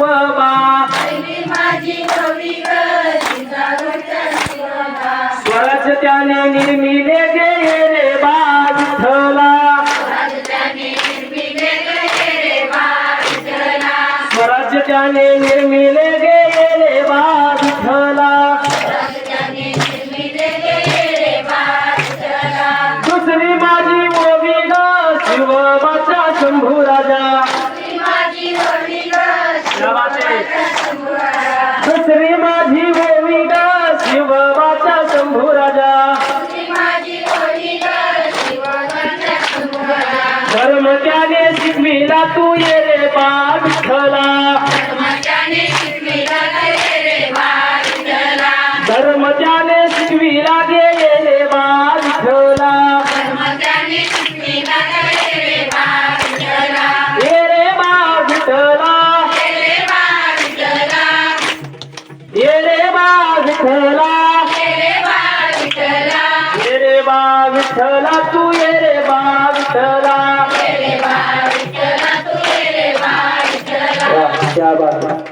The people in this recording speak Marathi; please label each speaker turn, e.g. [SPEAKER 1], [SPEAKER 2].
[SPEAKER 1] शिवबा स्वराज त्याने निर्मिले गे रे बा विठ्ठला स्वराज त्याने निर्मिले गे रे बा विठ्ठला दुसरी माझी ओवी ग शिवबाचा शंभू राजा दुसरी माझी ओवी ग शिवबाचा शंभू राजा धर्म त्याने शिकविला तू ये रे बा विठ्ठला धर्म त्याने शिकविला गे ये रे बा विठ्ठला ये रे बा विठ्ठला ये रे बा विठ्ठला ये रे बा विठ्ठला तू ये रे बा विठ्ठला क्या बात है।